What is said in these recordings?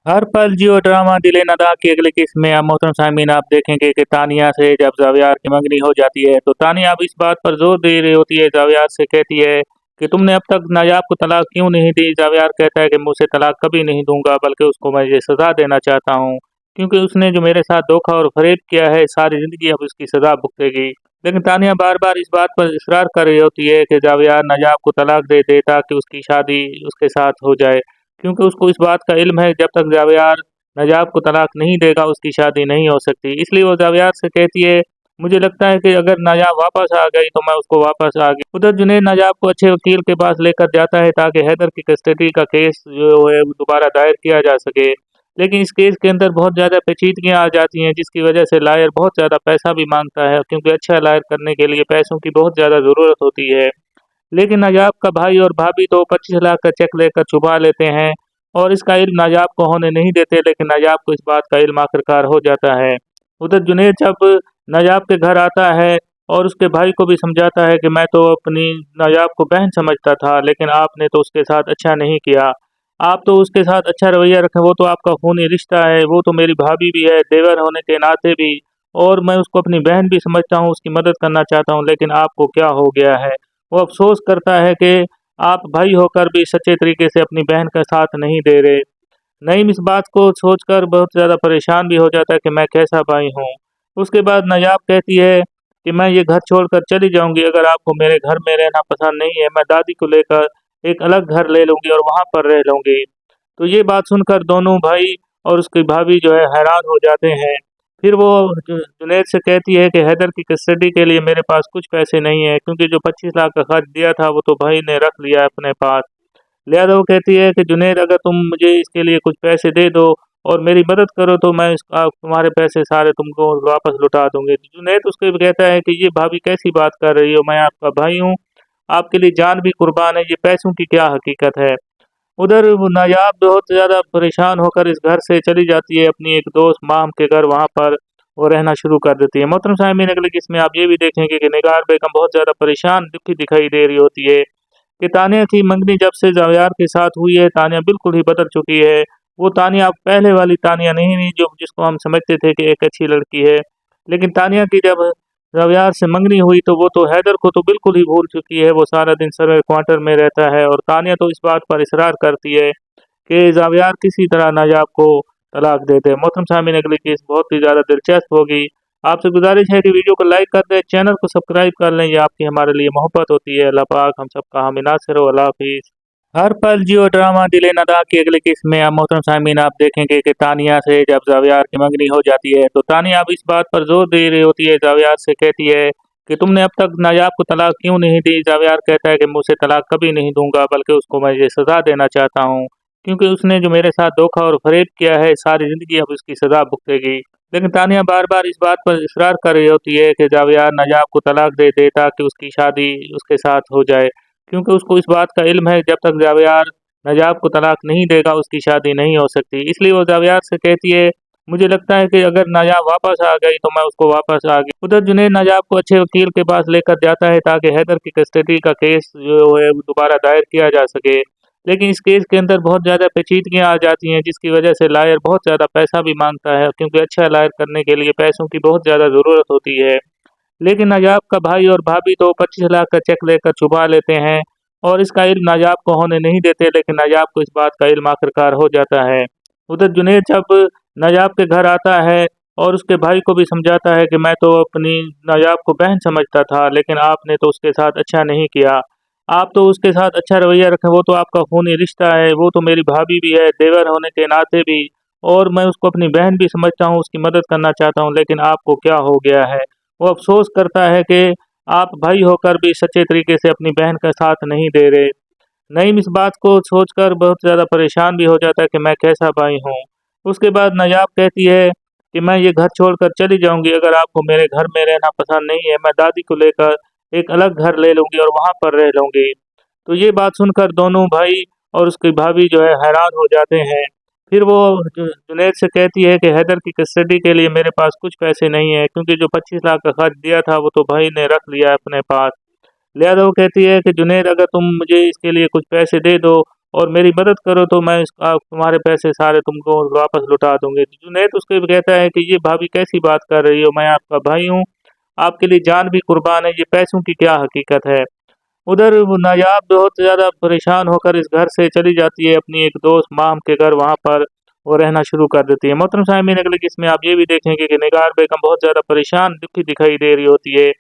हर पल जियो ड्रामा दिले नदा की अगली किस्त में अब मोहतरम सामीन आप देखेंगे कि तानिया से जब जावियार की मंगनी हो जाती है तो तानिया अब इस बात पर जोर दे रही होती है। जावियार से कहती है कि तुमने अब तक नायाब को तलाक क्यों नहीं दी। जावियार कहता है कि मुझसे तलाक कभी नहीं दूंगा, बल्कि उसको मैं ये सज़ा देना चाहता हूँ, क्योंकि उसने जो मेरे साथ धोखा और फरेब किया है, सारी ज़िंदगी अब उसकी सज़ा भुगतेगी। लेकिन तानिया बार बार इस बात पर इसरार कर रही होती है कि जावियार नायाब को तलाक दे दे ताकि उसकी शादी उसके साथ हो जाए, क्योंकि उसको इस बात का इल्म है जब तक जावियार नजाब को तलाक नहीं देगा उसकी शादी नहीं हो सकती। इसलिए वो जावियार से कहती है, मुझे लगता है कि अगर नायाब वापस आ गई तो मैं उसको वापस आ गई। उधर जुनैद नायाब को अच्छे वकील के पास लेकर जाता है ताकि हैदर की कस्टडी का केस जो है वो दोबारा दायर किया जा सके। लेकिन इस केस के अंदर बहुत ज़्यादा पेचीदगियाँ आ जाती हैं, जिसकी वजह से लायर बहुत ज़्यादा पैसा भी मांगता है, क्योंकि अच्छा लायर करने के लिए पैसों की बहुत ज़्यादा ज़रूरत होती है। लेकिन नायाब का भाई और भाभी तो 25 लाख का चेक लेकर छुपा लेते हैं और इसका इल्म नायाब को होने नहीं देते, लेकिन नायाब को इस बात का इल्म आखिरकार हो जाता है। उधर जुनैद जब नायाब के घर आता है और उसके भाई को भी समझाता है कि मैं तो अपनी नायाब को बहन समझता था, लेकिन आपने तो उसके साथ अच्छा नहीं किया। आप तो उसके साथ अच्छा रवैया रखें, वो तो आपका खूनी रिश्ता है, वो तो मेरी भाभी भी है, देवर होने के नाते भी, और मैं उसको अपनी बहन भी समझता हूँ, उसकी मदद करना चाहता हूँ, लेकिन आपको क्या हो गया है। वो अफ़सोस करता है कि आप भाई होकर भी सच्चे तरीके से अपनी बहन का साथ नहीं दे रहे। नईम इस बात को सोचकर बहुत ज़्यादा परेशान भी हो जाता है कि मैं कैसा भाई हूँ। उसके बाद नायाब कहती है कि मैं ये घर छोड़कर चली जाऊँगी, अगर आपको मेरे घर में रहना पसंद नहीं है, मैं दादी को लेकर एक अलग घर ले लूँगी और वहाँ पर रह लूँगी। तो ये बात सुनकर दोनों भाई और उसकी भाभी जो है हैरान हो जाते हैं। फिर वो जुनैद से कहती है कि हैदर की कस्टडी के लिए मेरे पास कुछ पैसे नहीं है, क्योंकि जो 25 लाख का खर्च दिया था वो तो भाई ने रख लिया है अपने पास। लिहाजा वो कहती है कि जुनैद, अगर तुम मुझे इसके लिए कुछ पैसे दे दो और मेरी मदद करो तो मैं तुम्हारे पैसे सारे तुमको वापस लौटा दूंगी। तो जुनैद उसको भी कहता है कि ये भाभी कैसी बात कर रही हो, मैं आपका भाई हूँ, आपके लिए जान भी कुर्बान है, ये पैसों की क्या हकीकत है। उधर वो नायाब बहुत ज़्यादा परेशान होकर इस घर से चली जाती है अपनी एक दोस्त माम के घर, वहाँ पर वो रहना शुरू कर देती है। मोहतरम साहब, अगले किस्म में आप ये भी देखेंगे कि निगार बेगम बहुत ज़्यादा परेशान दुखी दिखाई दे रही होती है कि तानिया की मंगनी जब से जावियार के साथ हुई है, तानिया बिल्कुल ही बदल चुकी है। वो तानिया अब पहले वाली तानिया नहीं रही जो जिसको हम समझते थे कि एक अच्छी लड़की है। लेकिन तानिया की जब जावियार से मंगनी हुई तो वो तो हैदर को तो बिल्कुल ही भूल चुकी है। वो सारा दिन सर्वे क्वार्टर में रहता है और तानिया तो इस बात पर इसरार करती है कि जावियार किसी तरह नायाब को तलाक दे दे। मोहतरम साहब, अगली केस बहुत ही ज़्यादा दिलचस्प होगी। आपसे गुजारिश है कि वीडियो को लाइक कर दें, चैनल को सब्सक्राइब कर लें, ये आपकी हमारे लिए मोहब्बत होती है। अल्लाह पाक हम सबका हामी नासिर हो। अल्लाह हाफिज़। हर पल जियो ड्रामा दिले नदा की अगली किस्त में अब मोहतरम सामीन आप देखेंगे कि तानिया से जब जावियार की मंगनी हो जाती है तो तानिया अब इस बात पर जोर दे रही होती है। जावियार से कहती है कि तुमने अब तक नायाब को तलाक क्यों नहीं दी। जावियार कहता है कि मुझसे तलाक कभी नहीं दूंगा, बल्कि उसको मैं ये सज़ा देना चाहता हूँ, क्योंकि उसने जो मेरे साथ धोखा और फरेब किया है, सारी ज़िंदगी अब उसकी सज़ा भुगतेगी। लेकिन तानिया बार बार इस बात पर इसरार कर रही होती है कि जावियार नायाब को तलाक दे दे ताकि उसकी शादी उसके साथ हो जाए, क्योंकि उसको इस बात का इल्म है जब तक जावियार नजाब को तलाक नहीं देगा उसकी शादी नहीं हो सकती। इसलिए वो जावियार से कहती है, मुझे लगता है कि अगर नायाब वापस आ गई तो मैं उसको वापस आ गई। उधर जुनैद नायाब को अच्छे वकील के पास लेकर जाता है ताकि हैदर की कस्टडी का केस जो है वो दोबारा दायर किया जा सके। लेकिन इस केस के अंदर बहुत ज़्यादा पेचीदगियाँ आ जाती हैं, जिसकी वजह से लायर बहुत ज़्यादा पैसा भी मांगता है, क्योंकि अच्छा लायर करने के लिए पैसों की बहुत ज़्यादा ज़रूरत होती है। लेकिन नायाब का भाई और भाभी तो 25 लाख का चेक लेकर छुपा लेते हैं और इसका इल्म नायाब को होने नहीं देते, लेकिन नायाब को इस बात का इल्म आखिरकार हो जाता है। उधर जुनैद जब नायाब के घर आता है और उसके भाई को भी समझाता है कि मैं तो अपनी नायाब को बहन समझता था, लेकिन आपने तो उसके साथ अच्छा नहीं किया। आप तो उसके साथ अच्छा रवैया रखें, वो तो आपका खूनी रिश्ता है, वो तो मेरी भाभी भी है, देवर होने के नाते भी, और मैं उसको अपनी बहन भी समझता हूँ, उसकी मदद करना चाहता हूँ, लेकिन आपको क्या हो गया है। वो अफ़सोस करता है कि आप भाई होकर भी सच्चे तरीके से अपनी बहन का साथ नहीं दे रहे। नईम इस बात को सोचकर बहुत ज़्यादा परेशान भी हो जाता है कि मैं कैसा भाई हूँ। उसके बाद नायाब कहती है कि मैं ये घर छोड़कर चली जाऊँगी, अगर आपको मेरे घर में रहना पसंद नहीं है, मैं दादी को लेकर एक अलग घर ले लूँगी और वहाँ पर रह लूँगी। तो ये बात सुनकर दोनों भाई और उसकी भाभी जो है हैरान हो जाते हैं। फिर वो जुनैद से कहती है कि हैदर की कस्टडी के लिए मेरे पास कुछ पैसे नहीं है, क्योंकि जो 25 लाख का खर्च दिया था वो तो भाई ने रख लिया है अपने पास। लिहाजा वो कहती है कि जुनैद, अगर तुम मुझे इसके लिए कुछ पैसे दे दो और मेरी मदद करो तो मैं तुम्हारे पैसे सारे तुमको वापस लौटा दूंगी। तो जुनैद उसको कहता है कि ये भाभी कैसी बात कर रही हो, मैं आपका भाई हूँ, आपके लिए जान भी कुर्बान है, ये पैसों की क्या हकीकत है। उधर वो नायाब बहुत ज़्यादा परेशान होकर इस घर से चली जाती है अपनी एक दोस्त माम के घर, वहाँ पर वो रहना शुरू कर देती है। मोहतरम साहब अगले किस्म में आप ये भी देखेंगे कि निगार बेगम बहुत ज़्यादा परेशान दुखी दिखाई दे रही होती है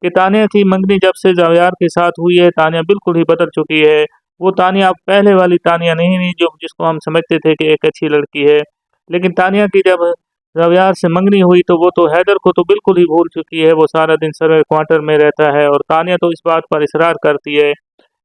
कि तानिया की मंगनी जब से जावियार के साथ हुई है, तानिया बिल्कुल ही बदल चुकी है। वो तानिया अब पहले वाली तानिया नहीं रही जो जिसको हम समझते थे कि एक अच्छी लड़की है। लेकिन तानिया की जब जावियार से मंगनी हुई तो वो तो हैदर को तो बिल्कुल ही भूल चुकी है। वो सारा दिन सर्वे क्वार्टर में रहता है और तानिया तो इस बात पर इसरार करती है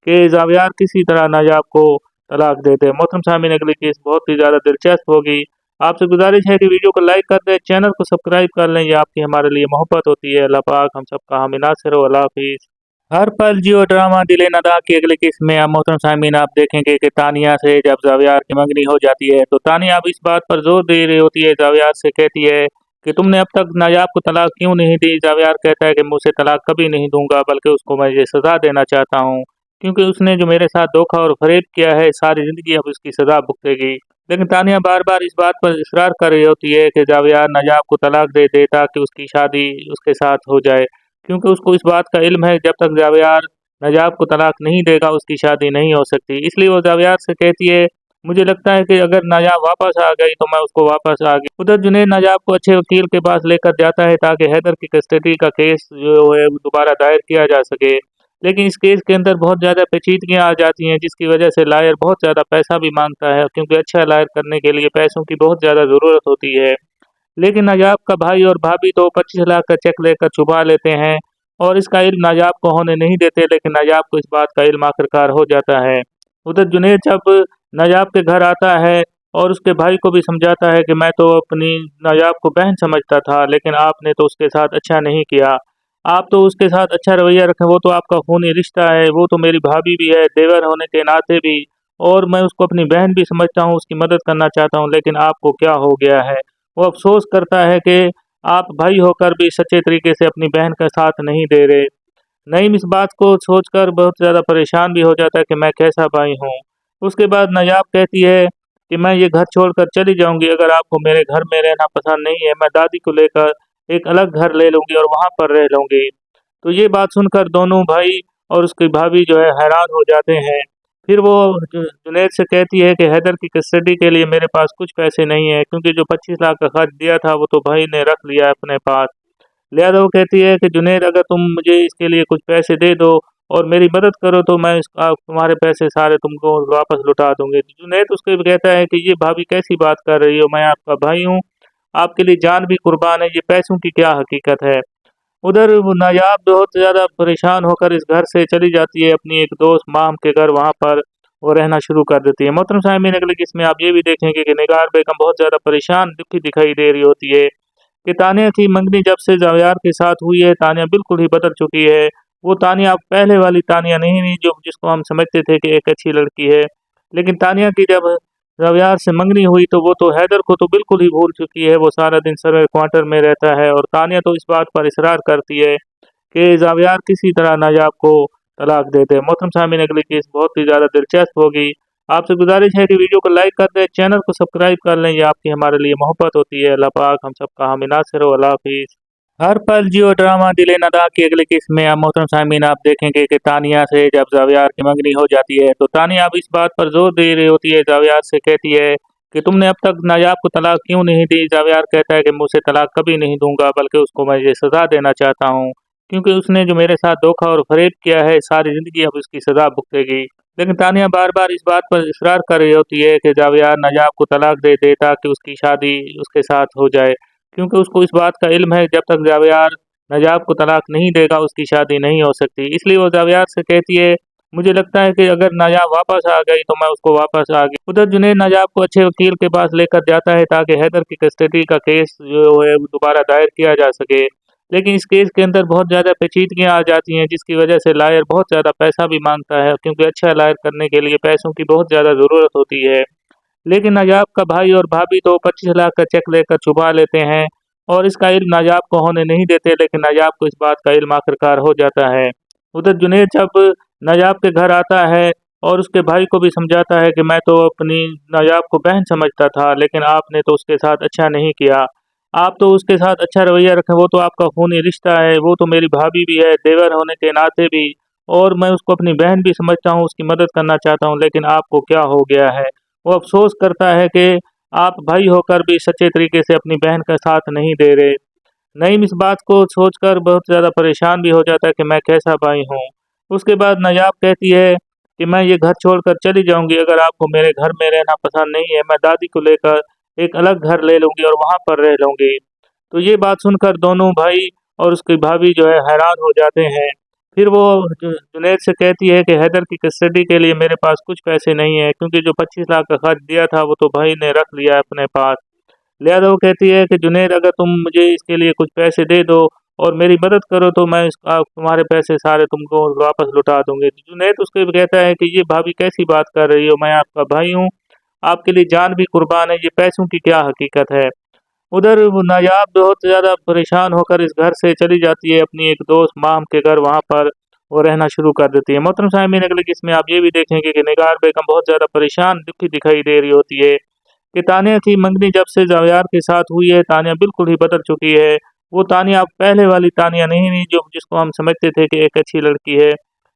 कि जावियार किसी तरह नायाब को तलाक दे दे। मोहतरम सामीन अगली केस बहुत ही ज़्यादा दिलचस्प होगी। आपसे गुजारिश है कि वीडियो को लाइक कर दें, चैनल को सब्सक्राइब कर लें, ये आपकी हमारे लिए मोहब्बत होती है। अल्लाह पाक हम सबका हामी नासिर हो। अल्लाह हाफिज़। हर पल जियो ड्रामा दिले नदा की अगली किस्म में अब मोहतरम सामीन आप देखेंगे कि तानिया से जब जावियार की मंगनी हो जाती है तो तानिया अब इस बात पर जोर दे रही होती है, जावियार से कहती है कि तुमने अब तक नायाब को तलाक क्यों नहीं दी। जावियार कहता है कि मुझसे तलाक कभी नहीं दूंगा, बल्कि उसको मैं ये सज़ा देना चाहता हूँ क्योंकि उसने जो मेरे साथ धोखा और फरेब किया है, सारी ज़िंदगी अब उसकी सज़ा भुगतेगी। लेकिन तानिया बार बार इस बात पर इसरार कर रही होती है कि जावियार नायाब को तलाक दे दे ताकि उसकी शादी उसके साथ हो जाए, क्योंकि उसको इस बात का इल्म है जब तक जावियार नजाब को तलाक नहीं देगा उसकी शादी नहीं हो सकती। इसलिए वो जावियार से कहती है मुझे लगता है कि अगर नायाब वापस आ गई तो मैं उसको वापस आ गई। उधर जुनैद नायाब को अच्छे वकील के पास लेकर जाता है ताकि हैदर की कस्टडी का केस जो है वो दोबारा दायर किया जा सके। लेकिन इस केस के अंदर बहुत ज़्यादा पेचीदगियाँ आ जाती हैं जिसकी वजह से लायर बहुत ज़्यादा पैसा भी मांगता है, क्योंकि अच्छा लायर करने के लिए पैसों की बहुत ज़्यादा ज़रूरत होती है। लेकिन नायाब का भाई और भाभी तो 25 लाख का चेक लेकर छुपा लेते हैं और इसका इल्म नायाब को होने नहीं देते, लेकिन नायाब को इस बात का इल्म आखिरकार हो जाता है। उधर जुनैद जब नायाब के घर आता है और उसके भाई को भी समझाता है कि मैं तो अपनी नायाब को बहन समझता था, लेकिन आपने तो उसके साथ अच्छा नहीं किया, आप तो उसके साथ अच्छा रवैया रखें, वो तो आपका खूनी रिश्ता है, वो तो मेरी भाभी भी है देवर होने के नाते भी, और मैं उसको अपनी बहन भी समझता हूँ, उसकी मदद करना चाहता हूँ, लेकिन आपको क्या हो गया है। वो अफ़सोस करता है कि आप भाई होकर भी सच्चे तरीके से अपनी बहन का साथ नहीं दे रहे। नईम इस बात को सोचकर बहुत ज़्यादा परेशान भी हो जाता है कि मैं कैसा भाई हूँ। उसके बाद नायाब कहती है कि मैं ये घर छोड़कर चली जाऊँगी, अगर आपको मेरे घर में रहना पसंद नहीं है, मैं दादी को लेकर एक अलग घर ले लूँगी और वहाँ पर रह लूँगी। तो ये बात सुनकर दोनों भाई और उसकी भाभी जो है हैरान हो जाते हैं। फिर वो जुनैद से कहती है कि हैदर की कस्टडी के लिए मेरे पास कुछ पैसे नहीं है, क्योंकि जो 25 लाख का खर्च दिया था वो तो भाई ने रख लिया है अपने पास। लिहाजा वो कहती है कि जुनैद अगर तुम मुझे इसके लिए कुछ पैसे दे दो और मेरी मदद करो तो मैं तुम्हारे पैसे सारे तुमको वापस लौटा दूंगी। तो जुनैद उसको भी कहता है कि ये भाभी कैसी बात कर रही हो, मैं आपका भाई हूँ, आपके लिए जान भी कुर्बान है, ये पैसों की क्या हकीकत है। उधर वो नायाब बहुत ज़्यादा परेशान होकर इस घर से चली जाती है अपनी एक दोस्त माम के घर, वहाँ पर वो रहना शुरू कर देती है। मोहतरम साहब अगले किस्म में आप ये भी देखेंगे कि निगार बेगम बहुत ज़्यादा परेशान दुखी दिखाई दे रही होती है कि तानिया की मंगनी जब से जावियार के साथ हुई है, तानिया बिल्कुल ही बदल चुकी है। वो तानिया अब पहले वाली तानिया नहीं रही जो जिसको हम समझते थे कि एक अच्छी लड़की है। लेकिन तानिया की जब जावियार से मंगनी हुई तो वो तो हैदर को तो बिल्कुल ही भूल चुकी है। वो सारा दिन सर्वे क्वार्टर में रहता है और तानिया तो इस बात पर इसरार करती है कि जावियार किसी तरह नायाब को तलाक दे दे। मोहतरम सामीन अगली केस बहुत ही ज़्यादा दिलचस्प होगी। आपसे गुजारिश है कि वीडियो को लाइक कर दें, चैनल को सब्सक्राइब कर लें, ये आपकी हमारे लिए मोहब्बत होती है। अल्लाह पाक हम सबका हामी नासिर हो। अल्लाह हाफिज़। हर पल जियो ड्रामा दिले नदा की अगली किस्म में अब मोहतरम सामीन आप देखेंगे कि तानिया से जब जावियार की मंगनी हो जाती है तो तानिया अब इस बात पर जोर दे रही होती है, जावियार से कहती है कि तुमने अब तक नायाब को तलाक क्यों नहीं दी। जावियार कहता है कि मुझसे तलाक कभी नहीं दूंगा, बल्कि उसको मैं ये सज़ा देना चाहता हूँ, क्योंकि उसने जो मेरे साथ धोखा और फरेब किया है, सारी ज़िंदगी अब उसकी सज़ा भुगतेगी। लेकिन तानिया बार बार इस बात पर इसरार कर रही होती है कि जावियार नायाब को तलाक दे दे ताकि उसकी शादी उसके साथ हो जाए, क्योंकि उसको इस बात का इल्म है जब तक जावियार नायाब को तलाक नहीं देगा उसकी शादी नहीं हो सकती। इसलिए वो जावियार से कहती है मुझे लगता है कि अगर नायाब वापस आ गई तो मैं उसको वापस आ गई। उधर जुनैद नायाब को अच्छे वकील के पास लेकर जाता है ताकि हैदर की कस्टडी का केस जो है वो दोबारा दायर किया जा सके। लेकिन इस केस के अंदर बहुत ज़्यादा पेचीदगियाँ आ जाती हैं जिसकी वजह से लायर बहुत ज़्यादा पैसा भी मांगता है, क्योंकि अच्छा लायर करने के लिए पैसों की बहुत ज़्यादा ज़रूरत होती है। लेकिन नायाब का भाई और भाभी तो 25 लाख का चेक लेकर छुपा लेते हैं और इसका इल्म नायाब को होने नहीं देते, लेकिन नायाब को इस बात का इल्म आखिरकार हो जाता है। उधर जुनैद जब नायाब के घर आता है और उसके भाई को भी समझाता है कि मैं तो अपनी नायाब को बहन समझता था, लेकिन आपने तो उसके साथ अच्छा नहीं किया। आप तो उसके साथ अच्छा रवैया रखें, वो तो आपका खूनी रिश्ता है, वो तो मेरी भाभी भी है, देवर होने के नाते भी। और मैं उसको अपनी बहन भी समझता हूँ, उसकी मदद करना चाहता हूँ, लेकिन आपको क्या हो गया है? वो अफ़सोस करता है कि आप भाई होकर भी सच्चे तरीके से अपनी बहन का साथ नहीं दे रहे। नईम इस बात को सोचकर बहुत ज़्यादा परेशान भी हो जाता है कि मैं कैसा भाई हूँ। उसके बाद नायाब कहती है कि मैं ये घर छोड़कर चली जाऊँगी, अगर आपको मेरे घर में रहना पसंद नहीं है, मैं दादी को लेकर एक अलग घर ले लूँगी और वहाँ पर रह लूँगी। तो ये बात सुनकर दोनों भाई और उसकी भाभी जो है हैरान हो जाते हैं। फिर वो जुनैद से कहती है कि हैदर की कस्टडी के लिए मेरे पास कुछ पैसे नहीं है, क्योंकि जो 25 लाख का खर्च दिया था वो तो भाई ने रख लिया है अपने पास। लिहाजा वो कहती है कि जुनैद, अगर तुम मुझे इसके लिए कुछ पैसे दे दो और मेरी मदद करो तो मैं तुम्हारे पैसे सारे तुमको वापस लौटा दूंगी। तो जुनैद उसको भी कहता है कि ये भाभी कैसी बात कर रही हो, मैं आपका भाई हूँ, आपके लिए जान भी कुर्बान है, ये पैसों की क्या हकीकत है। उधर वो नायाब बहुत ज़्यादा परेशान होकर इस घर से चली जाती है अपनी एक दोस्त माम के घर, वहाँ पर वो रहना शुरू कर देती है। मोहतरम साहब अगले किस्म में आप ये भी देखेंगे कि निगार बेगम बहुत ज़्यादा परेशान दुखी दिखाई दे रही होती है कि तानिया की मंगनी जब से जावियार के साथ हुई है, तानिया बिल्कुल ही बदल चुकी है। वो तानिया अब पहले वाली तानिया नहीं रही जो जिसको हम समझते थे कि एक अच्छी लड़की है।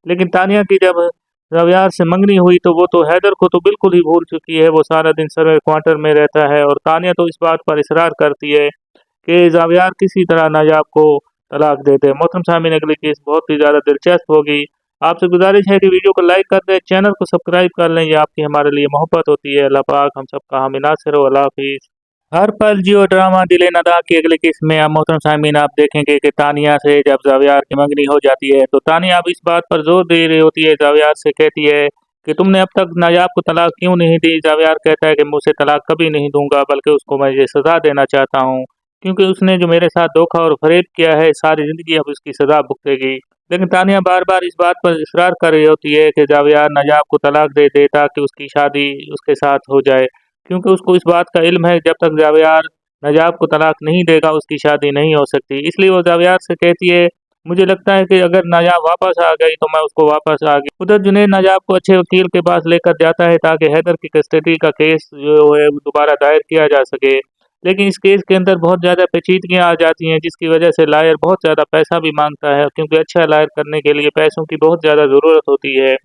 लेकिन तानिया की जब जावियार से मंगनी हुई तो वो तो हैदर को तो बिल्कुल ही भूल चुकी है, वो सारा दिन सर्वे क्वार्टर में रहता है और तानिया तो इस बात पर इसरार करती है कि जावियार किसी तरह नायाब को तलाक दे दे। मोहतरम सामीन अगली केस बहुत ही ज़्यादा दिलचस्प होगी। आपसे गुजारिश है कि वीडियो को लाइक कर दें, चैनल को सब्सक्राइब कर लें, ये आपकी हमारे लिए मोहब्बत होती है। अल्लाह पाक हम सबका हामी नासिर हो। अल्लाह हाफिज़। हर पल जियो ड्रामा दिले नदा की अगली किस्म में अब मोहतरम सामीन आप देखेंगे कि तानिया से जब जावियार की मंगनी हो जाती है तो तानिया अब इस बात पर जोर दे रही होती है, जावियार से कहती है कि तुमने अब तक नायाब को तलाक क्यों नहीं दी। जावियार कहता है कि मुझसे तलाक कभी नहीं दूंगा, बल्कि उसको मैं ये सज़ा देना चाहता हूँ, क्योंकि उसने जो मेरे साथ धोखा और फरेब किया है, सारी ज़िंदगी अब उसकी सज़ा भुगतेगी। लेकिन तानिया बार बार इस बात पर इसरार कर रही होती है कि जावियार नायाब को तलाक दे दे ताकि उसकी शादी उसके साथ हो जाए, क्योंकि उसको इस बात का इल्म है जब तक जावियार नायाब को तलाक नहीं देगा उसकी शादी नहीं हो सकती। इसलिए वो जावियार से कहती है, मुझे लगता है कि अगर नायाब वापस आ गई तो मैं उसको वापस आ गई। उधर जुनैद नायाब को अच्छे वकील के पास लेकर जाता है ताकि हैदर की कस्टडी का केस जो है वो दोबारा दायर किया जा सके। लेकिन इस केस के अंदर बहुत ज़्यादा पेचीदगियाँ आ जाती हैं, जिसकी वजह से लायर बहुत ज़्यादा पैसा भी मांगता है, क्योंकि अच्छा लायर करने के लिए पैसों की बहुत ज़्यादा ज़रूरत होती है।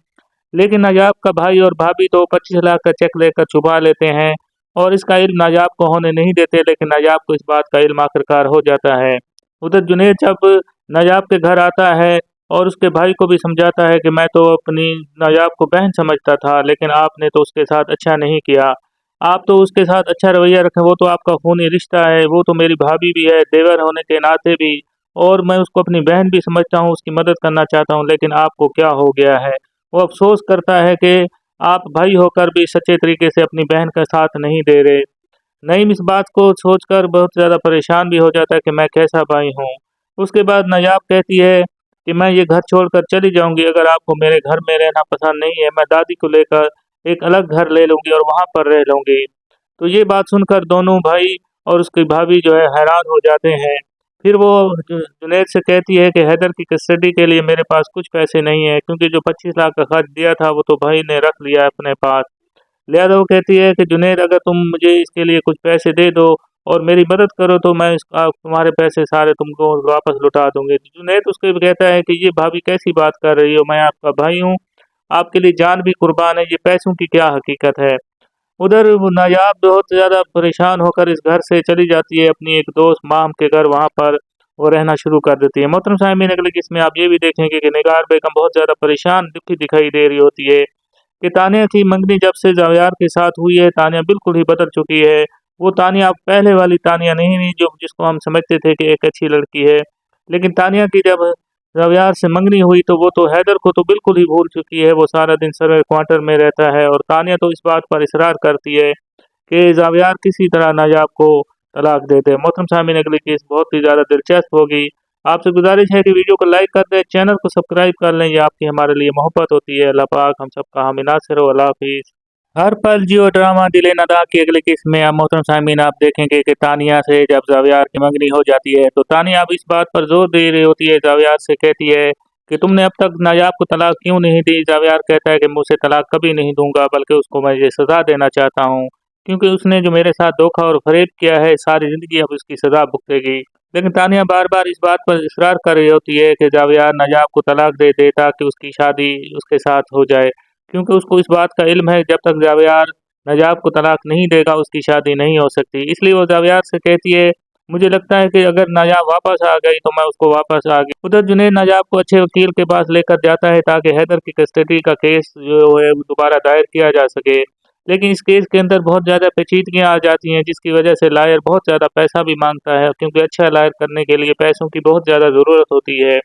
लेकिन नायाब का भाई और भाभी तो 25 लाख का चेक लेकर छुपा लेते हैं और इसका इल्म नायाब को होने नहीं देते, लेकिन नायाब को इस बात का इल्म आखिरकार हो जाता है। उधर जुनैद जब नायाब के घर आता है और उसके भाई को भी समझाता है कि मैं तो अपनी नायाब को बहन समझता था, लेकिन आपने तो उसके साथ अच्छा नहीं किया। आप तो उसके साथ अच्छा रवैया रखें, वो तो आपका खूनी रिश्ता है, वो तो मेरी भाभी भी है, देवर होने के नाते भी। और मैं उसको अपनी बहन भी समझता हूँ, उसकी मदद करना चाहता हूँ, लेकिन आपको क्या हो गया है? वो अफ़सोस करता है कि आप भाई होकर भी सच्चे तरीके से अपनी बहन का साथ नहीं दे रहे। नईम इस बात को सोचकर बहुत ज़्यादा परेशान भी हो जाता है कि मैं कैसा भाई हूँ। उसके बाद नायाब कहती है कि मैं ये घर छोड़कर चली जाऊँगी, अगर आपको मेरे घर में रहना पसंद नहीं है, मैं दादी को लेकर एक अलग घर ले लूँगी और वहाँ पर रह लूँगी। तो ये बात सुनकर दोनों भाई और उसकी भाभी जो है हैरान हो जाते हैं। फिर वो जुनैद से कहती है कि हैदर की कस्टडी के लिए मेरे पास कुछ पैसे नहीं है, क्योंकि जो 25 लाख का खर्च दिया था वो तो भाई ने रख लिया है अपने पास। लिहाजा वो कहती है कि जुनैद, अगर तुम मुझे इसके लिए कुछ पैसे दे दो और मेरी मदद करो तो मैं तुम्हारे पैसे सारे तुमको वापस लौटा दूंगी। तो जुनैद उसको भी कहता है कि ये भाभी कैसी बात कर रही हो, मैं आपका भाई हूँ, आपके लिए जान भी कुर्बान है, ये पैसों की क्या हकीकत है। उधर वो नायाब बहुत ज़्यादा परेशान होकर इस घर से चली जाती है अपनी एक दोस्त माम के घर, वहाँ पर वो रहना शुरू कर देती है। मोहतरम साहब अगले किस्म में आप ये भी देखेंगे कि निगार बेगम बहुत ज़्यादा परेशान दुखी दिखाई दे रही होती है कि तानिया की मंगनी जब से जावियार के साथ हुई है, तानिया बिल्कुल ही बदल चुकी है। वो तानिया अब पहले वाली तानिया नहीं रही जो जिसको हम समझते थे कि एक अच्छी लड़की है। लेकिन तानिया की जब जावियार से मंगनी हुई तो वो तो हैदर को तो बिल्कुल ही भूल चुकी है, वो सारा दिन सर्वे क्वार्टर में रहता है और तानिया तो इस बात पर इसरार करती है कि जावियार किसी तरह नायाब को तलाक दे दे। मोहतरम सामीन अगली केस बहुत ही ज़्यादा दिलचस्प होगी। आपसे गुजारिश है कि वीडियो को लाइक कर दें, चैनल को सब्सक्राइब कर लें, ये आपकी हमारे लिए मोहब्बत होती है। अल्लाह पाक हम सबका हामी नासिर हो। अल्लाह हाफिज़। हर पल जियो ड्रामा दिले नदा की अगली किस्म में अब मोहतरम सामीन आप देखेंगे कि तानिया से जब जावियार की मंगनी हो जाती है तो तानिया अब इस बात पर जोर दे रही होती है, जावियार से कहती है कि तुमने अब तक नायाब को तलाक क्यों नहीं दी। जावेद कहता है कि मैं उसे तलाक कभी नहीं दूंगा, बल्कि उसको मैं ये सज़ा देना चाहता हूँ, क्योंकि उसने जो मेरे साथ धोखा और फरेब किया है, सारी ज़िंदगी अब उसकी सज़ा भुगतेगी। लेकिन तानिया बार बार इस बात पर इसरार कर रही होती है कि जावेद नायाब को तलाक दे दे ताकि उसकी शादी उसके साथ हो जाए, क्योंकि उसको इस बात का इल्म है जब तक जावेद नायाब को तलाक नहीं देगा उसकी शादी नहीं हो सकती। इसलिए वो जावेद से कहती है, मुझे लगता है कि अगर नायाब वापस आ गई तो मैं उसको वापस आ गई। उधर जुनैद नायाब को अच्छे वकील के पास लेकर जाता है ताकि हैदर की कस्टडी का केस जो है वो दोबारा दायर किया जा सके। लेकिन इस केस के अंदर बहुत ज़्यादा पेचीदगियाँ आ जाती हैं, जिसकी वजह से लायर बहुत ज़्यादा पैसा भी मांगता है, क्योंकि अच्छा लायर करने के लिए पैसों की बहुत ज़्यादा ज़रूरत होती है।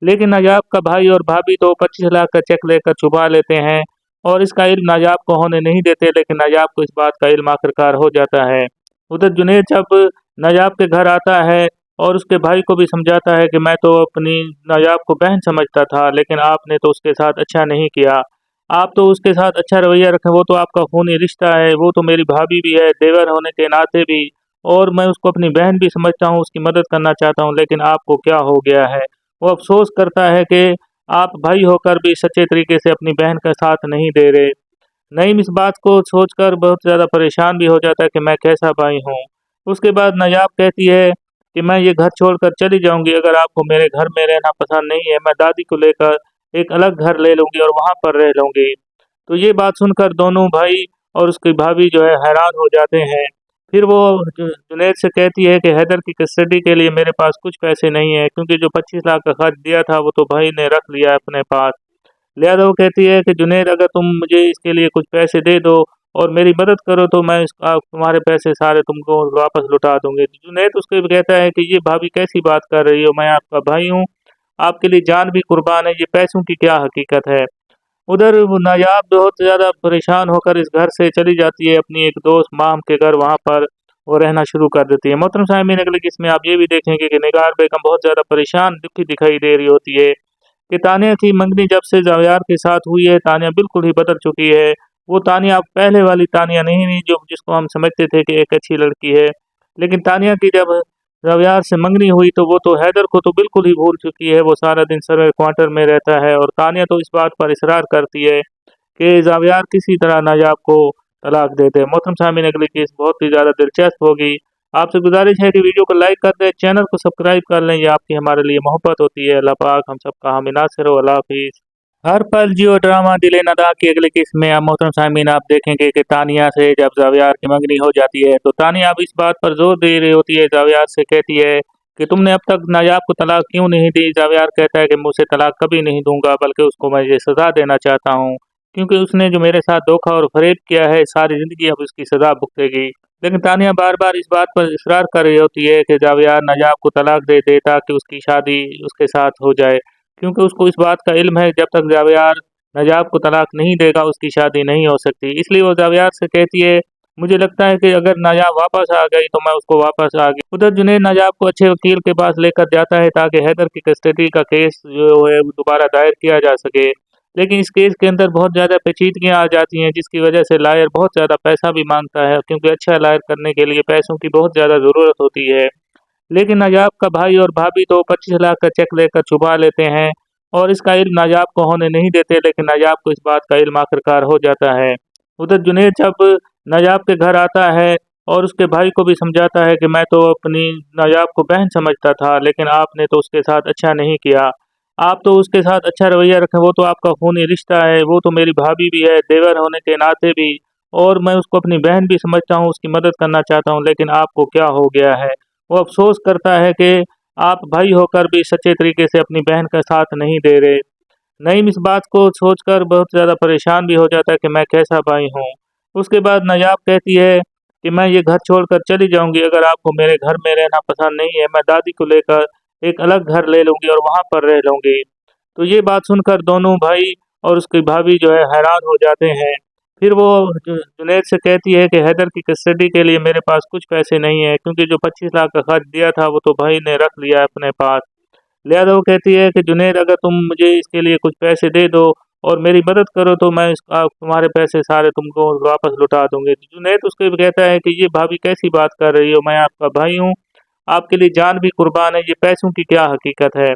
लेकिन नायाब का भाई और भाभी तो 25 लाख का चेक लेकर छुपा लेते हैं और इसका इल्म नायाब को होने नहीं देते, लेकिन नायाब को इस बात का इल्म आखिरकार हो जाता है। उधर जुनैद जब नायाब के घर आता है और उसके भाई को भी समझाता है कि मैं तो अपनी नायाब को बहन समझता था, लेकिन आपने तो उसके साथ अच्छा नहीं किया। आप तो उसके साथ अच्छा रवैया रखें, वो तो आपका खूनी रिश्ता है, वो तो मेरी भाभी भी है, देवर होने के नाते भी, और मैं उसको अपनी बहन भी समझता हूँ, उसकी मदद करना चाहता हूँ, लेकिन आपको क्या हो गया है। वो अफ़सोस करता है कि आप भाई होकर भी सच्चे तरीके से अपनी बहन का साथ नहीं दे रहे। नईम इस बात को सोचकर बहुत ज़्यादा परेशान भी हो जाता है कि मैं कैसा भाई हूँ। उसके बाद नायाब कहती है कि मैं ये घर छोड़कर चली जाऊँगी, अगर आपको मेरे घर में रहना पसंद नहीं है, मैं दादी को लेकर एक अलग घर ले लूँगी और वहाँ पर रह लूँगी। तो ये बात सुनकर दोनों भाई और उसकी भाभी जो है हैरान हो जाते हैं। फिर वो जुनैद से कहती है कि हैदर की कस्टडी के लिए मेरे पास कुछ पैसे नहीं है, क्योंकि जो 25 लाख का खर्च दिया था वो तो भाई ने रख लिया है अपने पास। लिहाजा वो कहती है कि जुनैद, अगर तुम मुझे इसके लिए कुछ पैसे दे दो और मेरी मदद करो तो मैं तुम्हारे पैसे सारे तुमको वापस लौटा दूंगी। तो जुनैद उसको भी कहता है कि ये भाभी कैसी बात कर रही हो, मैं आपका भाई हूँ, आपके लिए जान भी कुर्बान है, ये पैसों की क्या हकीकत है। उधर वो नायाब बहुत ज़्यादा परेशान होकर इस घर से चली जाती है अपनी एक दोस्त माम के घर, वहाँ पर वो रहना शुरू कर देती है। मोहतरम साहब, अगले किस्म में आप ये भी देखेंगे कि निगार बेगम बहुत ज़्यादा परेशान दुखी दिखाई दे रही होती है कि तानिया की मंगनी जब से जावेद के साथ हुई है, तानिया बिल्कुल ही बदल चुकी है। वो तानिया अब पहले वाली तानिया नहीं रही जो जिसको हम समझते थे कि एक अच्छी लड़की है। लेकिन तानिया की जब जावेद से मंगनी हुई तो वो तो हैदर को तो बिल्कुल ही भूल चुकी है, वो सारा दिन सर्वे क्वार्टर में रहता है, और तानिया तो इस बात पर इसरार करती है कि जावेद किसी तरह नायाब को तलाक दे दे। मोहतरम सामीन, अगली केस बहुत ही ज़्यादा दिलचस्प होगी। आपसे गुजारिश है कि वीडियो को लाइक कर दें, चैनल को सब्सक्राइब कर लें, ये आपकी हमारे लिए मोहब्बत होती है। अल्लाह पाक हम सबका हामी नासिर हो। अल्लाह हाफिज़। हर पल जियो ड्रामा दिले नदा की अगली किस्त में अब मोहतरम सामीन आप देखेंगे कि तानिया से जब जावेद की मंगनी हो जाती है तो तानिया अब इस बात पर जोर दे रही होती है, जावेद से कहती है कि तुमने अब तक नायाब को तलाक क्यों नहीं दी। जावेद कहता है कि मैं उसे तलाक कभी नहीं दूंगा, बल्कि उसको मैं ये सज़ा देना चाहता हूँ, क्योंकि उसने जो मेरे साथ धोखा और फरेब किया है, सारी ज़िंदगी अब उसकी सज़ा भुगतेगी। लेकिन तानिया बार बार इस बात पर इसरार कर रही होती है कि जावेद नायाब को तलाक दे दे ताकि उसकी शादी उसके साथ हो जाए, क्योंकि उसको इस बात का इल्म है जब तक जावेद नायाब को तलाक नहीं देगा उसकी शादी नहीं हो सकती। इसलिए वो जावेद से कहती है, मुझे लगता है कि अगर नायाब वापस आ गई तो मैं उसको वापस आ गई। उधर जुनैद नायाब को अच्छे वकील के पास लेकर जाता है ताकि हैदर की कस्टडी का केस जो है वो दोबारा दायर किया जा सके। लेकिन इस केस के अंदर बहुत ज़्यादा पेचीदगियाँ आ जाती हैं, जिसकी वजह से लायर बहुत ज़्यादा पैसा भी मांगता है, क्योंकि अच्छा लायर करने के लिए पैसों की बहुत ज़्यादा ज़रूरत होती है। लेकिन नायाब का भाई और भाभी तो 25 लाख का चेक लेकर छुपा लेते हैं और इसका इल्म नायाब को होने नहीं देते, लेकिन नायाब को इस बात का इल्म आखिरकार हो जाता है। उधर जुनैद जब नायाब के घर आता है और उसके भाई को भी समझाता है कि मैं तो अपनी नायाब को बहन समझता था, लेकिन आपने तो उसके साथ अच्छा नहीं किया। आप तो उसके साथ अच्छा रवैया रखें, वो तो आपका खूनी रिश्ता है, वो तो मेरी भाभी भी है, देवर होने के नाते भी, और मैं उसको अपनी बहन भी समझता हूँ, उसकी मदद करना चाहता हूँ, लेकिन आपको क्या हो गया है। वो अफ़सोस करता है कि आप भाई होकर भी सच्चे तरीके से अपनी बहन का साथ नहीं दे रहे। नईम इस बात को सोचकर बहुत ज़्यादा परेशान भी हो जाता है कि मैं कैसा भाई हूँ। उसके बाद नायाब कहती है कि मैं ये घर छोड़कर चली जाऊँगी, अगर आपको मेरे घर में रहना पसंद नहीं है, मैं दादी को लेकर एक अलग घर ले लूँगी और वहाँ पर रह लूँगी। तो ये बात सुनकर दोनों भाई और उसकी भाभी जो है हैरान हो जाते हैं। फिर वो जुनैद से कहती है कि हैदर की कस्टडी के लिए मेरे पास कुछ पैसे नहीं है, क्योंकि जो 25 लाख का खर्च दिया था वो तो भाई ने रख लिया है अपने पास। लिहाजा वो कहती है कि जुनैद, अगर तुम मुझे इसके लिए कुछ पैसे दे दो और मेरी मदद करो तो मैं तुम्हारे पैसे सारे तुमको वापस लौटा दूंगी। तो जुनैद उसको भी कहता है कि ये भाभी कैसी बात कर रही हो, मैं आपका भाई हूँ, आपके लिए जान भी कुर्बान है, ये पैसों की क्या हकीकत है।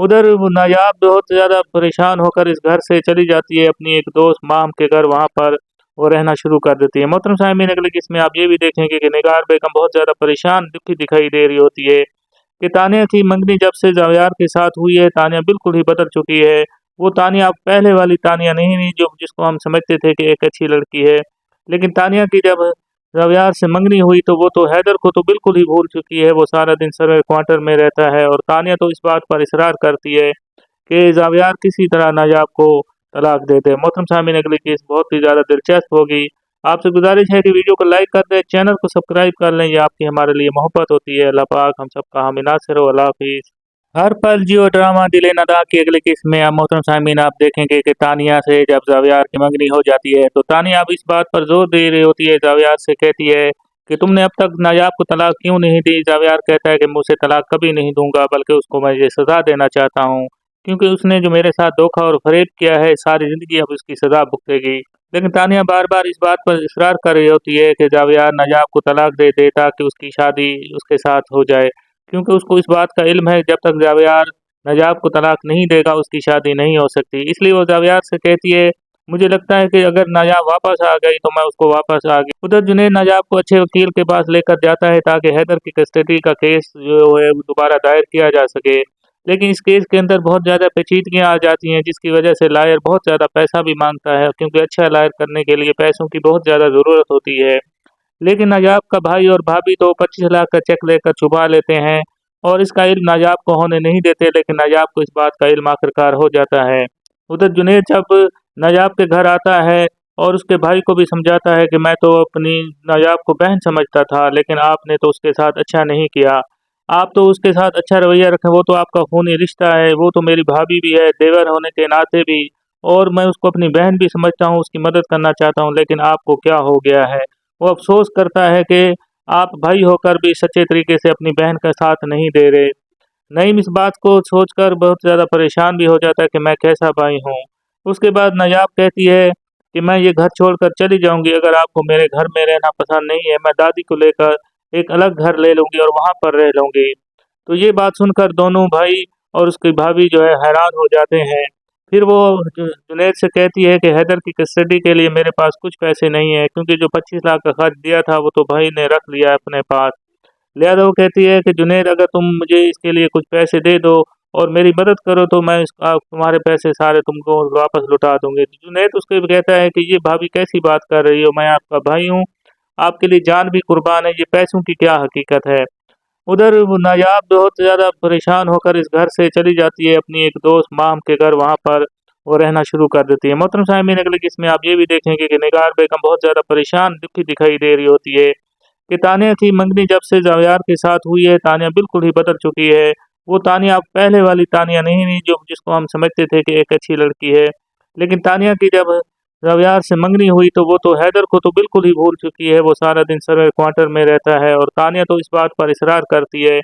उधर वो नायाब बहुत ज़्यादा परेशान होकर इस घर से चली जाती है अपनी एक दोस्त माम के घर, वहाँ पर वो रहना शुरू कर देती है। मोहतरम साहिबीन, अगले किस्म में आप ये भी देखेंगे कि निगार बेगम बहुत ज़्यादा परेशान दुखी दिखाई दे रही होती है कि तानिया की मंगनी जब से ज़ावियार के साथ हुई है, तानिया बिल्कुल ही बदल चुकी है। वो तानिया अब पहले वाली तानिया नहीं रही जो जिसको हम समझते थे कि एक अच्छी लड़की है। लेकिन तानिया की जब ज़ावियार से मंगनी हुई तो वो तो हैदर को तो बिल्कुल ही भूल चुकी है। वो सारा दिन सर्वे क्वार्टर में रहता है और तानिया तो इस बात पर इसरार करती है कि ज़ावियार किसी तरह नायाब को तलाक दे दे। मोहतरम साहब, अगली केस बहुत ही ज़्यादा दिलचस्प होगी। आपसे गुजारिश है कि वीडियो को लाइक कर दें, चैनल को सब्सक्राइब कर लें, ये आपकी हमारे लिए मोहब्बत होती है। अल्लाह पाक हम सबका हामी नासिर हो। अल्लाह हाफिज़। हर पल जियो ड्रामा दिले नदा की अगली किस्म में अब मोहतरम साहमीन आप देखेंगे कि तानिया से जब ज़ावियार की मंगनी हो जाती है तो तानिया अब इस बात पर जोर दे रही होती है, ज़ावियार से कहती है कि तुमने अब तक नायाब को तलाक क्यों नहीं दी। ज़ावियार कहता है कि मुझसे तलाक कभी नहीं दूंगा, बल्कि उसको मैं ये सज़ा देना चाहता हूँ क्योंकि उसने जो मेरे साथ धोखा और फरेब किया है, सारी ज़िंदगी अब उसकी सज़ा भुगतेगी। लेकिन तानिया बार बार इस बात पर इसरार कर रही होती है कि ज़ावियार नायाब को तलाक दे दे ताकि उसकी शादी उसके साथ हो जाए, क्योंकि उसको इस बात का इल्म है जब तक ज़ावियार नजाब को तलाक नहीं देगा उसकी शादी नहीं हो सकती। इसलिए वो ज़ावियार से कहती है, मुझे लगता है कि अगर नायाब वापस आ गई तो मैं उसको वापस आ गई। उधर जुनैद नायाब को अच्छे वकील के पास लेकर जाता है ताकि हैदर की कस्टडी का केस जो है वो दोबारा दायर किया जा सके। लेकिन इस केस के अंदर बहुत ज़्यादा पेचीदगियाँ आ जाती हैं जिसकी वजह से लायर बहुत ज़्यादा पैसा भी मांगता है, क्योंकि अच्छा लायर करने के लिए पैसों की बहुत ज़्यादा ज़रूरत होती है। लेकिन नायाब का भाई और भाभी तो 25 लाख का चेक लेकर छुपा लेते हैं और इसका इल्म नायाब को होने नहीं देते, लेकिन नायाब को इस बात का इल्म आखिरकार हो जाता है। उधर जुनैद जब नायाब के घर आता है और उसके भाई को भी समझाता है कि मैं तो अपनी नायाब को बहन समझता था, लेकिन आपने तो उसके साथ अच्छा नहीं किया। आप तो उसके साथ अच्छा रवैया रखें, वो तो आपका खूनी रिश्ता है, वो तो मेरी भाभी भी है, देवर होने के नाते भी, और मैं उसको अपनी बहन भी समझता हूँ, उसकी मदद करना चाहता हूँ, लेकिन आपको क्या हो गया है। वो अफ़सोस करता है कि आप भाई होकर भी सच्चे तरीके से अपनी बहन का साथ नहीं दे रहे। नईम इस बात को सोचकर बहुत ज़्यादा परेशान भी हो जाता है कि मैं कैसा भाई हूँ। उसके बाद नायाब कहती है कि मैं ये घर छोड़कर चली जाऊँगी, अगर आपको मेरे घर में रहना पसंद नहीं है, मैं दादी को लेकर एक अलग घर ले लूँगी और वहाँ पर रह लूँगी। तो ये बात सुनकर दोनों भाई और उसकी भाभी जो है हैरान हो जाते हैं। फिर वो जुनैद से कहती है कि हैदर की कस्टडी के लिए मेरे पास कुछ पैसे नहीं है, क्योंकि जो 25 लाख का खर्च दिया था वो तो भाई ने रख लिया है अपने पास। लिहाजा वो कहती है कि जुनैद, अगर तुम मुझे इसके लिए कुछ पैसे दे दो और मेरी मदद करो तो मैं तुम्हारे पैसे सारे तुमको वापस लौटा दूंगी। तो जुनैद उसको भी कहता है कि ये भाभी कैसी बात कर रही हो, मैं आपका भाई हूँ, आपके लिए जान भी कुर्बान है, ये पैसों की क्या हकीकत है। उधर वो नायाब बहुत ज़्यादा परेशान होकर इस घर से चली जाती है अपनी एक दोस्त माम के घर, वहाँ पर वो रहना शुरू कर देती है। मोहतरम साहिबीन, अगले किस्म में आप ये भी देखेंगे कि निगार बेगम बहुत ज़्यादा परेशान दुखी दिखाई दे रही होती है कि तानिया की मंगनी जब से ज़ावियार के साथ हुई है, तानिया बिल्कुल ही बदल चुकी है। वो तानिया अब पहले वाली तानिया नहीं रही जो जिसको हम समझते थे कि एक अच्छी लड़की है। लेकिन तानिया की जब ज़ावियार से मंगनी हुई तो वो तो हैदर को तो बिल्कुल ही भूल चुकी है। वो सारा दिन सर्वे क्वार्टर में रहता है और तानिया तो इस बात पर इसरार करती है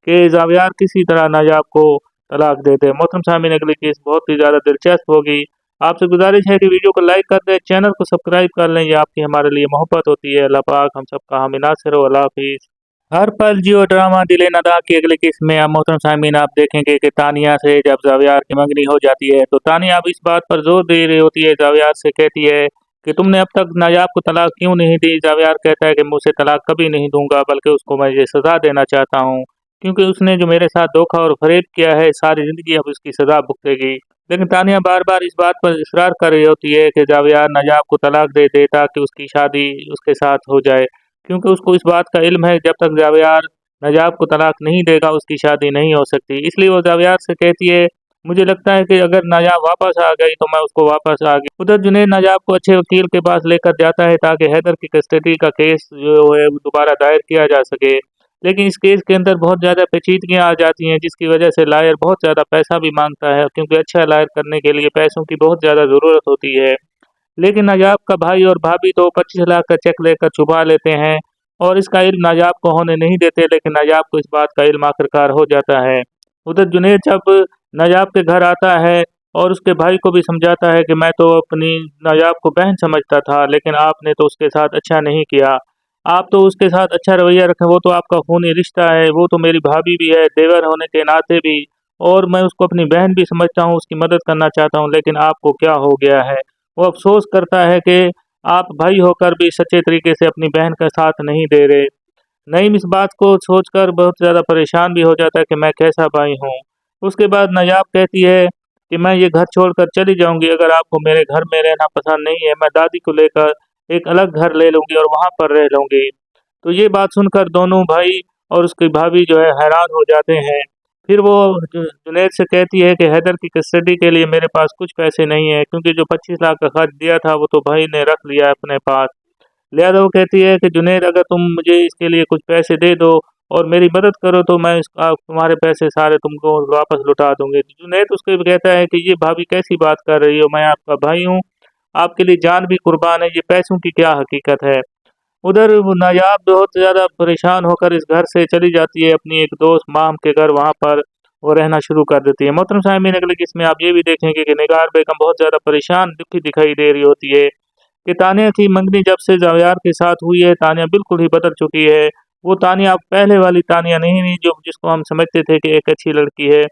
कि ज़ावियार किसी तरह नायाब को तलाक दे दे। मोहतरम साहब, अगली केस बहुत ही ज़्यादा दिलचस्प होगी। आपसे गुजारिश है कि वीडियो को लाइक कर दें, चैनल को सब्सक्राइब कर लें, ये आपकी हमारे लिए मोहब्बत होती है। अल्लाह पाक हम सबका हामी नासिर हो। अल्लाह हाफिज़। हर पल जियो ड्रामा दिले नदा की अगली किस्म में अब मोहतरम साहमीन आप देखेंगे कि तानिया से जब ज़ावियार की मंगनी हो जाती है तो तानिया अब इस बात पर जोर दे रही होती है, ज़ावियार से कहती है कि तुमने अब तक नायाब को तलाक क्यों नहीं दी। ज़ावियार कहता है कि मुझसे तलाक कभी नहीं दूंगा, बल्कि उसको मैं ये सज़ा देना चाहता हूँ, क्योंकि उसने जो मेरे साथ धोखा और फरेब किया है, सारी ज़िंदगी अब उसकी सज़ा भुगतेगी। लेकिन तानिया बार बार इस बात पर इसरार कर रही होती है कि ज़ावियार नायाब को तलाक दे दे ताकि उसकी शादी उसके साथ हो जाए, क्योंकि उसको इस बात का इल्म है जब तक ज़ावियार नजाब को तलाक नहीं देगा उसकी शादी नहीं हो सकती। इसलिए वो ज़ावियार से कहती है, मुझे लगता है कि अगर नायाब वापस आ गई तो मैं उसको वापस आ गई। उधर जुनैद नायाब को अच्छे वकील के पास लेकर जाता है ताकि हैदर की कस्टडी का केस जो है वो दोबारा दायर किया जा सके। लेकिन इस केस के अंदर बहुत ज़्यादा पेचीदगियाँ आ जाती हैं जिसकी वजह से लायर बहुत ज़्यादा पैसा भी मांगता है, क्योंकि अच्छा लायर करने के लिए पैसों की बहुत ज़्यादा ज़रूरत होती है। लेकिन नायाब का भाई और भाभी तो 25 लाख का चेक लेकर छुपा लेते हैं और इसका इल्म नायाब को होने नहीं देते, लेकिन नायाब को इस बात का इल्म आखिरकार हो जाता है। उधर जुनैद जब नायाब के घर आता है और उसके भाई को भी समझाता है कि मैं तो अपनी नायाब को बहन समझता था, लेकिन आपने तो उसके साथ अच्छा नहीं किया। आप तो उसके साथ अच्छा रवैया रखें, वो तो आपका खूनी रिश्ता है, वो तो मेरी भाभी भी है, देवर होने के नाते भी, और मैं उसको अपनी बहन भी समझता हूँ, उसकी मदद करना चाहता हूँ, लेकिन आपको क्या हो गया है? वो अफ़सोस करता है कि आप भाई होकर भी सच्चे तरीके से अपनी बहन का साथ नहीं दे रहे। नईम इस बात को सोचकर बहुत ज़्यादा परेशान भी हो जाता है कि मैं कैसा भाई हूँ। उसके बाद नायाब कहती है कि मैं ये घर छोड़कर चली जाऊँगी, अगर आपको मेरे घर में रहना पसंद नहीं है, मैं दादी को लेकर एक अलग घर ले लूँगी और वहाँ पर रह लूँगी। तो ये बात सुनकर दोनों भाई और उसकी भाभी जो है हैरान हो जाते हैं। फिर वो जुनैद से कहती है कि हैदर की कस्टडी के लिए मेरे पास कुछ पैसे नहीं है, क्योंकि जो 25 लाख का खर्च दिया था वो तो भाई ने रख लिया है अपने पास। लिहाजा वो कहती है कि जुनैद, अगर तुम मुझे इसके लिए कुछ पैसे दे दो और मेरी मदद करो तो मैं तुम्हारे पैसे सारे तुमको वापस लौटा दूंगी। तो जुनैद उसको भी कहता है कि ये भाभी कैसी बात कर रही हो, मैं आपका भाई हूँ, आपके लिए जान भी कुर्बान है, ये पैसों की क्या हकीकत है। उधर वो नायाब बहुत ज़्यादा परेशान होकर इस घर से चली जाती है अपनी एक दोस्त माम के घर, वहाँ पर वो रहना शुरू कर देती है। मोहतरम साहब, अगले किस्म में आप ये भी देखेंगे कि निगार बेगम बहुत ज़्यादा परेशान दुखी दिखाई दे रही होती है कि तानिया की मंगनी जब से जावियार के साथ हुई है, तानिया बिल्कुल ही बदल चुकी है। वो तानिया अब पहले वाली तानिया नहीं रही जो जिसको हम समझते थे कि एक अच्छी लड़की है।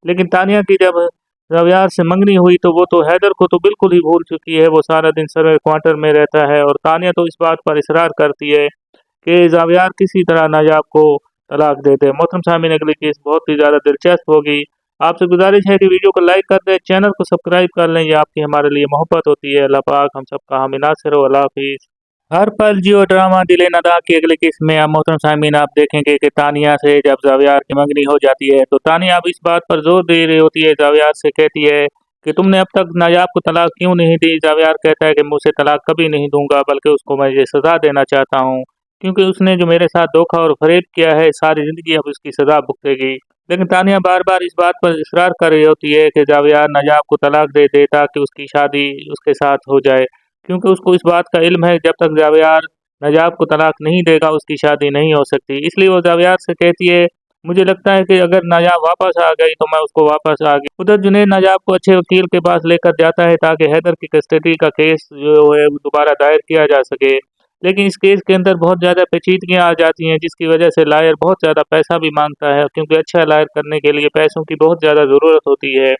लेकिन तानिया की जब जावियार से मंगनी हुई तो वो तो हैदर को तो बिल्कुल ही भूल चुकी है। वो सारा दिन सर्वे क्वार्टर में रहता है और तानिया तो इस बात पर इसरार करती है कि जावियार किसी तरह नायाब को तलाक दे दे। मोहतरम सामीन, अगली केस बहुत ही ज़्यादा दिलचस्प होगी। आपसे गुजारिश है कि वीडियो को लाइक कर दें, चैनल को सब्सक्राइब कर लें, ये आपकी हमारे लिए मोहब्बत होती है। अल्लाह पाक हम सबका हामी नासिर हो। अल्लाह हाफिज़। हर पल जियो ड्रामा दिले नदा की अगली किस्म में अब मोहतरम सामीन आप देखेंगे कि तानिया से जब जावियार की मंगनी हो जाती है तो तानिया अब इस बात पर जोर दे रही होती है, जावियार से कहती है कि तुमने अब तक नायाब को तलाक क्यों नहीं दी। जावियार कहता है कि मैं उसे तलाक कभी नहीं दूंगा, बल्कि उसको मैं ये सज़ा देना चाहता हूँ, क्योंकि उसने जो मेरे साथ धोखा और फरेब किया है, सारी ज़िंदगी अब उसकी सज़ा भुगतेगी। लेकिन तानिया बार बार इस बात पर इसरार कर रही होती है कि जावियार नायाब को तलाक दे दे ताकि उसकी शादी उसके साथ हो जाए, क्योंकि उसको इस बात का इल्म है जब तक जावियार नजाब को तलाक नहीं देगा उसकी शादी नहीं हो सकती। इसलिए वो जावियार से कहती है, मुझे लगता है कि अगर नायाब वापस आ गई तो मैं उसको वापस आ गई। उधर जुनैद नायाब को अच्छे वकील के पास लेकर जाता है ताकि हैदर की कस्टडी का केस जो है वो दोबारा दायर किया जा सके। लेकिन इस केस के अंदर बहुत ज़्यादा पेचीदगियाँ आ जाती हैं, जिसकी वजह से लायर बहुत ज़्यादा पैसा भी मांगता है, क्योंकि अच्छा लायर करने के लिए पैसों की बहुत ज़्यादा ज़रूरत होती है।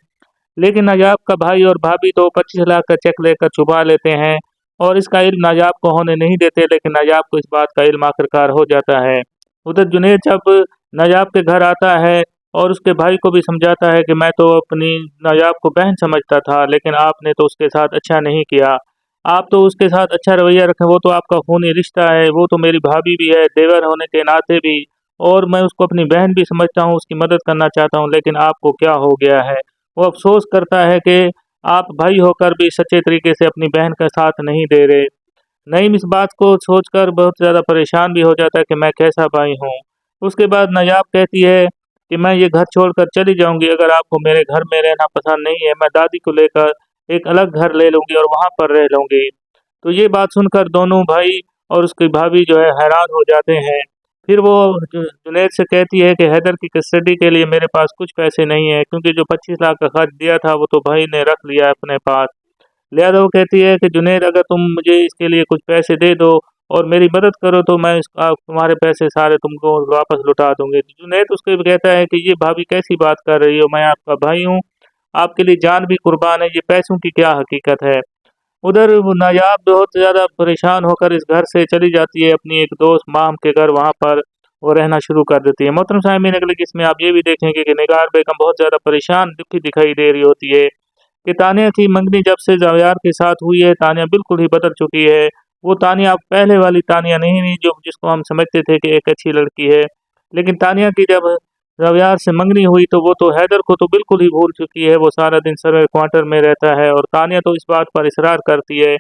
लेकिन नायाब का भाई और भाभी तो 25 लाख का चेक लेकर छुपा लेते हैं और इसका इल्म नायाब को होने नहीं देते, लेकिन नायाब को इस बात का इल्म आखिरकार हो जाता है। उधर जुनैद जब नायाब के घर आता है और उसके भाई को भी समझाता है कि मैं तो अपनी नायाब को बहन समझता था, लेकिन आपने तो उसके साथ अच्छा नहीं किया, आप तो उसके साथ अच्छा रवैया रखें, वो तो आपका खूनी रिश्ता है, वो तो मेरी भाभी भी है देवर होने के नाते भी, और मैं उसको अपनी बहन भी समझता हूँ, उसकी मदद करना चाहता हूँ, लेकिन आपको क्या हो गया है? वो अफ़सोस करता है कि आप भाई होकर भी सच्चे तरीके से अपनी बहन का साथ नहीं दे रहे। नईम इस बात को सोचकर बहुत ज़्यादा परेशान भी हो जाता है कि मैं कैसा भाई हूँ। उसके बाद नायाब कहती है कि मैं ये घर छोड़कर चली जाऊँगी, अगर आपको मेरे घर में रहना पसंद नहीं है, मैं दादी को लेकर एक अलग घर ले लूँगी और वहाँ पर रह लूँगी। तो ये बात सुनकर दोनों भाई और उसकी भाभी जो है हैरान हो जाते हैं। फिर वो जुनैद से कहती है कि हैदर की कस्टडी के लिए मेरे पास कुछ पैसे नहीं है, क्योंकि जो 25 लाख का खर्च दिया था वो तो भाई ने रख लिया है अपने पास। लिहाजा वो कहती है कि जुनैद, अगर तुम मुझे इसके लिए कुछ पैसे दे दो और मेरी मदद करो तो मैं तुम्हारे पैसे सारे तुमको वापस लौटा दूंगी। तो जुनैद उसको भी कहता है कि ये भाभी कैसी बात कर रही हो, मैं आपका भाई हूँ, आपके लिए जान भी कुर्बान है, ये पैसों की क्या हकीकत है। उधर वो नायाब बहुत ज़्यादा परेशान होकर इस घर से चली जाती है अपनी एक दोस्त माम के घर, वहाँ पर वो रहना शुरू कर देती है। मोहतरम साहब, अगले किस्म में आप ये भी देखेंगे कि निगार बेगम बहुत ज़्यादा परेशान दुखी दिखाई दे रही होती है कि तानिया की मंगनी जब से जावियार के साथ हुई है, तानिया बिल्कुल ही बदल चुकी है। वो तानिया अब पहले वाली तानिया नहीं रही जो जिसको हम समझते थे कि एक अच्छी लड़की है। लेकिन तानिया की जब जावियार से मंगनी हुई तो वो तो हैदर को तो बिल्कुल ही भूल चुकी है। वो सारा दिन सर्वे क्वार्टर में रहता है और तानिया तो इस बात पर इसरार करती है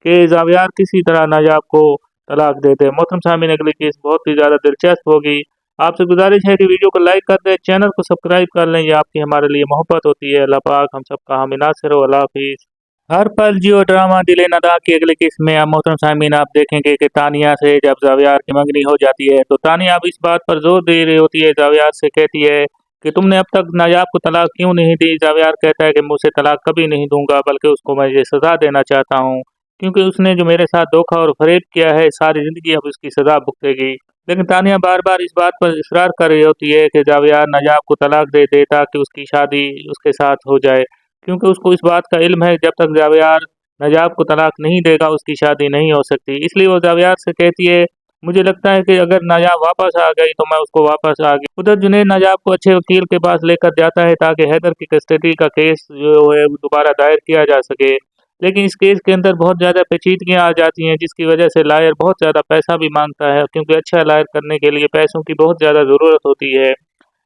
कि जावियार किसी तरह नायाब को तलाक दे दे। मोहतरम सामीन, अगली केस बहुत ही ज़्यादा दिलचस्प होगी। आपसे गुजारिश है कि वीडियो को लाइक कर दें, चैनल को सब्सक्राइब कर लें, ये आपकी हमारे लिए मोहब्बत होती है। अल्लाह पाक हम सबका हामी नासिर हो। अल्लाह हाफिज़। हर पल जियो ड्रामा दिले नदा की अगली किस्म में अब मोहतरम सामीन आप देखेंगे कि तानिया से जब जावियार की मंगनी हो जाती है तो तानिया अब इस बात पर जोर दे रही होती है, जावियार से कहती है कि तुमने अब तक नायाब को तलाक क्यों नहीं दी। जावियार कहता है कि मैं उसे तलाक कभी नहीं दूंगा, बल्कि उसको मैं ये सज़ा देना चाहता हूँ, क्योंकि उसने जो मेरे साथ धोखा और फरेब किया है, सारी ज़िंदगी अब उसकी सज़ा भुगतेगी। लेकिन तानिया बार-बार इस बात पर इसरार कर रही होती है कि जावेद नजाब को तलाक दे दे ताकि उसकी शादी उसके साथ हो जाए। क्योंकि उसको इस बात का इल्म है जब तक जावेद नजाब को तलाक नहीं देगा उसकी शादी नहीं हो सकती। इसलिए वो जावेद से कहती है, मुझे लगता है कि अगर नजाब वापस आ गई तो मैं उसको वापस आ गई। उधर जुनैद नजाब को अच्छे वकील के पास लेकर जाता है ताकि हैदर की कस्टडी का केस जो है वो दोबारा दायर किया जा सके। लेकिन इस केस के अंदर बहुत ज़्यादा पेचीदगियाँ आ जाती हैं जिसकी वजह से लॉयर बहुत ज़्यादा पैसा भी माँगता है क्योंकि अच्छा लॉयर करने के लिए पैसों की बहुत ज़्यादा ज़रूरत होती है।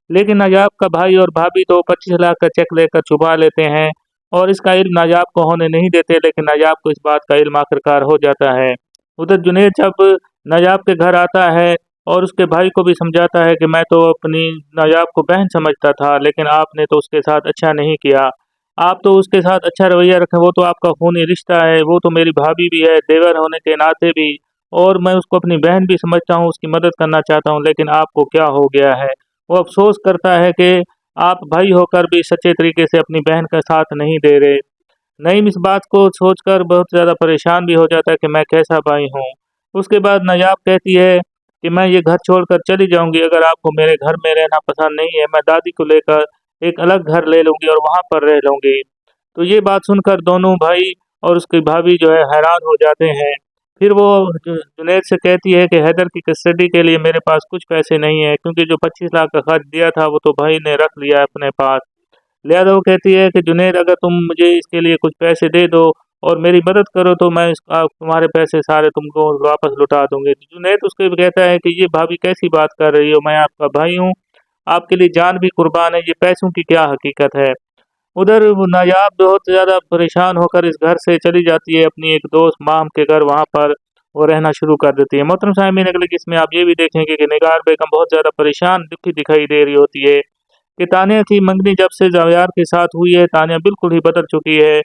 लेकिन नजाब का भाई और भाभी तो 25 लाख का चेक लेकर छुपा लेते हैं और इसका इल्म नजाब को होने नहीं देते, लेकिन नजाब को इस बात का इल्म आखिरकार हो जाता है। उधर जुनैद जब नजाब के घर आता है और उसके भाई को भी समझाता है कि मैं तो अपनी नजाब को बहन समझता था, लेकिन आपने तो उसके साथ अच्छा नहीं किया। आप तो उसके साथ अच्छा रवैया रखें, वो तो आपका खूनी रिश्ता है, वो तो मेरी भाभी भी है, देवर होने के नाते भी, और मैं उसको अपनी बहन भी समझता हूँ, उसकी मदद करना चाहता हूँ, लेकिन आपको क्या हो गया है? वो अफ़सोस करता है कि आप भाई होकर भी सच्चे तरीके से अपनी बहन का साथ नहीं दे रहे। नईम इस बात को सोचकर बहुत ज़्यादा परेशान भी हो जाता है कि मैं कैसा भाई हूँ। उसके बाद नायाब कहती है कि मैं ये घर छोड़कर चली जाऊँगी, अगर आपको मेरे घर में रहना पसंद नहीं है, मैं दादी को लेकर एक अलग घर ले लूँगी और वहाँ पर रह लूँगी। तो ये बात सुनकर दोनों भाई और उसकी भाभी जो है हैरान हो जाते हैं। फिर वो जुनैद से कहती है कि हैदर की कस्टडी के लिए मेरे पास कुछ पैसे नहीं है क्योंकि जो 25 लाख का खर्च दिया था वो तो भाई ने रख लिया है अपने पास। लिहाजा वो कहती है कि जुनैद अगर तुम मुझे इसके लिए कुछ पैसे दे दो और मेरी मदद करो तो मैं तुम्हारे पैसे सारे तुमको वापस लौटा दूँगी। जुनैद उसको भी कहता है कि ये भाभी कैसी बात कर रही हो? मैं आपका भाई हूँ, आपके लिए जान भी कुर्बान है, ये पैसों की क्या हकीकत है? उधर वो नायाब बहुत ज़्यादा परेशान होकर इस घर से चली जाती है अपनी एक दोस्त माम के घर, वहाँ पर वो रहना शुरू कर देती है। मोहतरम साहब अगले किस्म में आप ये भी देखेंगे कि निगार बेगम बहुत ज़्यादा परेशान दुखी दिखाई दे रही होती है कि तानिया की मंगनी जब से जावेद के साथ हुई है, तानिया बिल्कुल ही बदल चुकी है